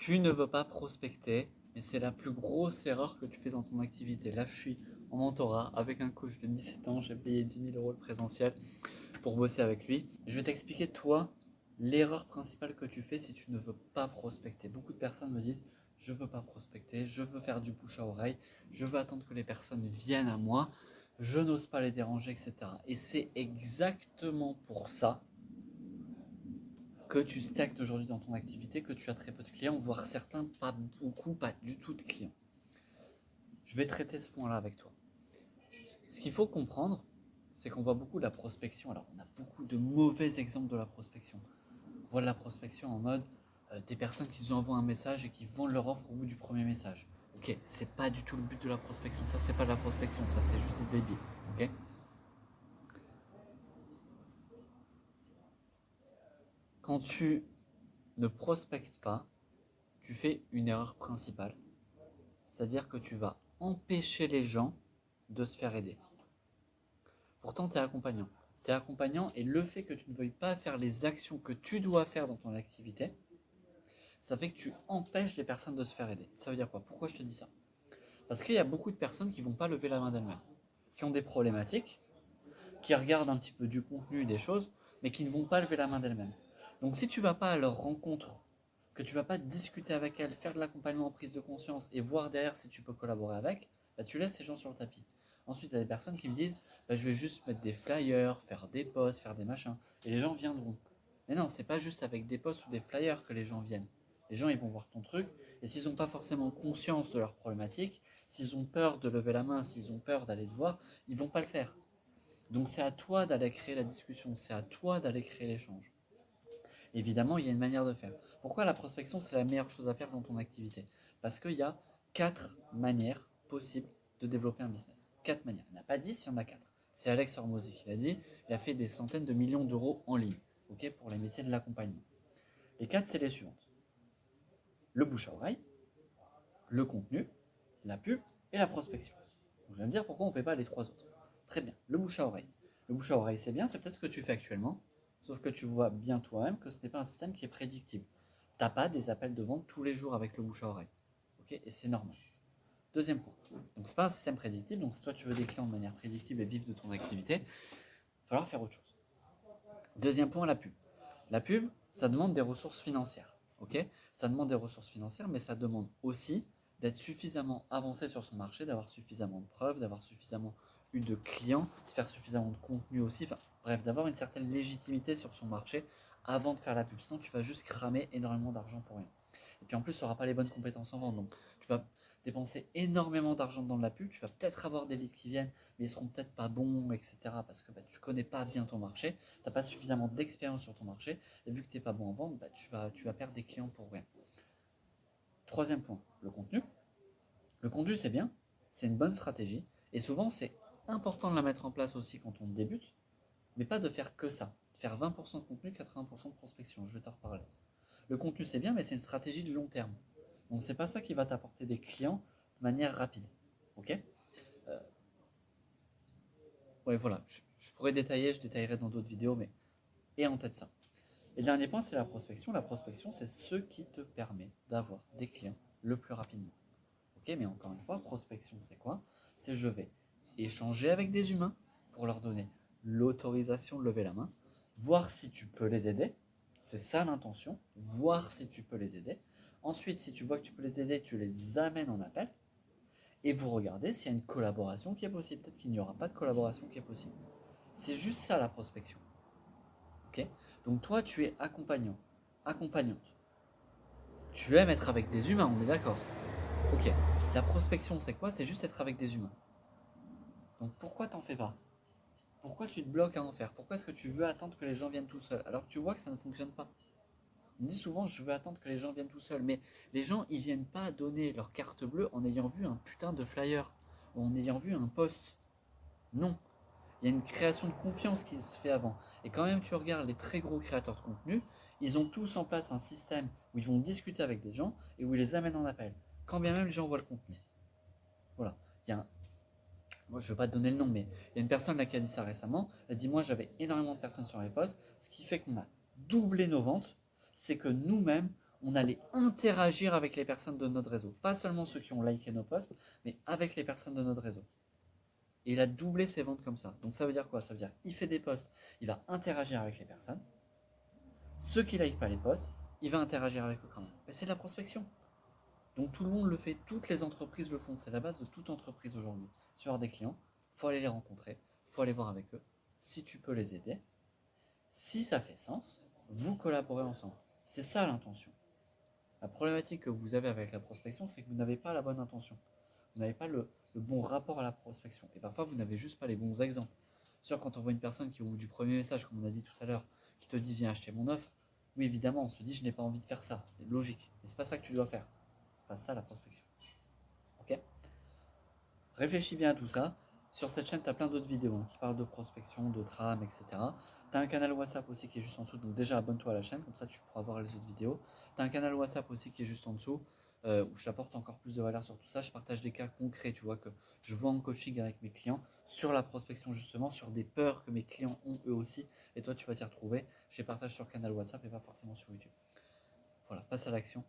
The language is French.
Tu ne veux pas prospecter, mais c'est la plus grosse erreur que tu fais dans ton activité. Là, je suis en mentorat avec un coach de 17 ans, j'ai payé 10 000 euros le présentiel pour bosser avec lui. Je vais t'expliquer, toi, l'erreur principale que tu fais si tu ne veux pas prospecter. Beaucoup de personnes me disent, je ne veux pas prospecter, je veux faire du bouche à oreille, je veux attendre que les personnes viennent à moi, je n'ose pas les déranger, etc. Et c'est exactement pour ça que tu stagnes aujourd'hui dans ton activité, que tu as très peu de clients, voire certains pas beaucoup, pas du tout de clients. Je vais traiter ce point-là avec toi. Ce qu'il faut comprendre, c'est qu'on voit beaucoup de la prospection. Alors, on a beaucoup de mauvais exemples de la prospection. On voit de la prospection en mode des personnes qui nous envoient un message et qui vendent leur offre au bout du premier message. Ok, c'est pas du tout le but de la prospection. Ça, c'est pas de la prospection, ça, c'est juste débile. Ok. Quand tu ne prospectes pas, tu fais une erreur principale. C'est-à-dire que tu vas empêcher les gens de se faire aider. Pourtant, tu es accompagnant. Tu es accompagnant et le fait que tu ne veuilles pas faire les actions que tu dois faire dans ton activité, ça fait que tu empêches les personnes de se faire aider. Ça veut dire quoi? Pourquoi je te dis ça? Parce qu'il y a beaucoup de personnes qui ne vont pas lever la main d'elles-mêmes, qui ont des problématiques, qui regardent un petit peu du contenu, des choses, mais qui ne vont pas lever la main d'elles-mêmes. Donc si tu ne vas pas à leur rencontre, que tu ne vas pas discuter avec elles, faire de l'accompagnement en prise de conscience et voir derrière si tu peux collaborer avec, bah, tu laisses ces gens sur le tapis. Ensuite, il y a des personnes qui me disent bah, je vais juste mettre des flyers, faire des posts, faire des machins, et les gens viendront. Mais non, c'est pas juste avec des posts ou des flyers que les gens viennent. Les gens, ils vont voir ton truc, et s'ils n'ont pas forcément conscience de leurs problématiques, s'ils ont peur de lever la main, s'ils ont peur d'aller te voir, ils vont pas le faire. Donc c'est à toi d'aller créer la discussion, c'est à toi d'aller créer l'échange. Évidemment, il y a une manière de faire. Pourquoi la prospection, c'est la meilleure chose à faire dans ton activité? Parce qu'il y a 4 manières possibles de développer un business. 4 manières. Il n'y en a pas 10, il y en a 4. C'est Alex Hormozy qui l'a dit. Il a fait des centaines de millions d'euros en ligne, ok, pour les métiers de l'accompagnement. Les 4, c'est les suivantes. Le bouche à oreille, le contenu, la pub et la prospection. Donc, je vais me dire pourquoi on ne fait pas les 3 autres. Très bien. Le bouche à oreille. Le bouche à oreille, c'est bien, c'est peut-être ce que tu fais actuellement. Sauf que tu vois bien toi-même que ce n'est pas un système qui est prédictible. Tu n'as pas des appels de vente tous les jours avec le bouche à oreille. Okay, et c'est normal. Deuxième point. Donc, ce n'est pas un système prédictible. Donc, si toi, tu veux des clients de manière prédictible et vivre de ton activité, il va falloir faire autre chose. Deuxième point, la pub. La pub, ça demande des ressources financières. Okay, ça demande des ressources financières, mais ça demande aussi d'être suffisamment avancé sur son marché, d'avoir suffisamment de preuves, d'avoir suffisamment eu de clients, de faire suffisamment de contenu aussi, enfin, bref, d'avoir une certaine légitimité sur son marché avant de faire la pub. Sinon, tu vas juste cramer énormément d'argent pour rien. Et puis en plus, tu n'auras pas les bonnes compétences en vente. Donc, tu vas dépenser énormément d'argent dans la pub. Tu vas peut-être avoir des leads qui viennent, mais ils seront peut-être pas bons, etc. Parce que tu connais pas bien ton marché, tu n'as pas suffisamment d'expérience sur ton marché. Et vu que tu n'es pas bon en vente, tu vas perdre des clients pour rien. Troisième point, le contenu. Le contenu, c'est bien, c'est une bonne stratégie. Et souvent, c'est important de la mettre en place aussi quand on débute, mais pas de faire que ça. De faire 20% de contenu, 80% de prospection. Je vais t'en reparler. Le contenu, c'est bien, mais c'est une stratégie de long terme. Donc, c'est pas ça qui va t'apporter des clients de manière rapide. Ok. Ouais, voilà. Je pourrais détailler, je détaillerai dans d'autres vidéos, mais aie en tête ça. Et le dernier point, c'est la prospection. La prospection, c'est ce qui te permet d'avoir des clients le plus rapidement. Ok, mais encore une fois, prospection, c'est quoi? C'est je vais échanger avec des humains pour leur donner l'autorisation de lever la main, voir si tu peux les aider. C'est ça l'intention, voir si tu peux les aider. Ensuite, si tu vois que tu peux les aider, tu les amènes en appel et vous regardez s'il y a une collaboration qui est possible. Peut-être qu'il n'y aura pas de collaboration qui est possible. C'est juste ça la prospection. Ok. Donc toi, tu es accompagnant, accompagnante. Tu aimes être avec des humains, on est d'accord? Ok. La prospection, c'est quoi? C'est juste être avec des humains. Donc pourquoi t'en fais pas? Pourquoi tu te bloques à en faire? Pourquoi est-ce que tu veux attendre que les gens viennent tout seuls? Alors que tu vois que ça ne fonctionne pas. On dit souvent je veux attendre que les gens viennent tout seuls, mais les gens ils viennent pas donner leur carte bleue en ayant vu un putain de flyer ou en ayant vu un post. Non. Il y a une création de confiance qui se fait avant. Et quand même tu regardes les très gros créateurs de contenu, ils ont tous en place un système où ils vont discuter avec des gens et où ils les amènent en appel. Quand bien même les gens voient le contenu. Voilà. Il y a un, moi je ne veux pas te donner le nom, mais il y a une personne là qui a dit ça récemment. Elle dit moi j'avais énormément de personnes sur mes posts, ce qui fait qu'on a doublé nos ventes, c'est que nous-mêmes on allait interagir avec les personnes de notre réseau. Pas seulement ceux qui ont liké nos posts, mais avec les personnes de notre réseau. Et il a doublé ses ventes comme ça. Donc ça veut dire quoi? Ça veut dire qu'il fait des posts, il va interagir avec les personnes. Ceux qui ne like pas les posts, il va interagir avec eux quand même. Mais c'est de la prospection. Donc tout le monde le fait, toutes les entreprises le font. C'est la base de toute entreprise aujourd'hui. Si tu as des clients, il faut aller les rencontrer, il faut aller voir avec eux. Si tu peux les aider, si ça fait sens, vous collaborez ensemble. C'est ça l'intention. La problématique que vous avez avec la prospection, c'est que vous n'avez pas la bonne intention. Vous n'avez pas le bon rapport à la prospection. Et parfois, vous n'avez juste pas les bons exemples. Sûr, quand on voit une personne qui, au bout du premier message, comme on a dit tout à l'heure, qui te dit viens acheter mon offre, oui, évidemment, on se dit je n'ai pas envie de faire ça. C'est logique. Mais c'est pas ça que tu dois faire. C'est pas ça la prospection. Ok? Réfléchis bien à tout ça. Sur cette chaîne, tu as plein d'autres vidéos qui parlent de prospection, de trame, etc. Tu as un canal WhatsApp aussi qui est juste en dessous, donc déjà abonne-toi à la chaîne, comme ça tu pourras voir les autres vidéos. Tu as un canal WhatsApp aussi qui est juste en dessous, où je t'apporte encore plus de valeur sur tout ça. Je partage des cas concrets, tu vois, que je vois en coaching avec mes clients, sur la prospection justement, sur des peurs que mes clients ont eux aussi, et toi tu vas t'y retrouver. Je les partage sur le canal WhatsApp et pas forcément sur YouTube. Voilà, passe à l'action.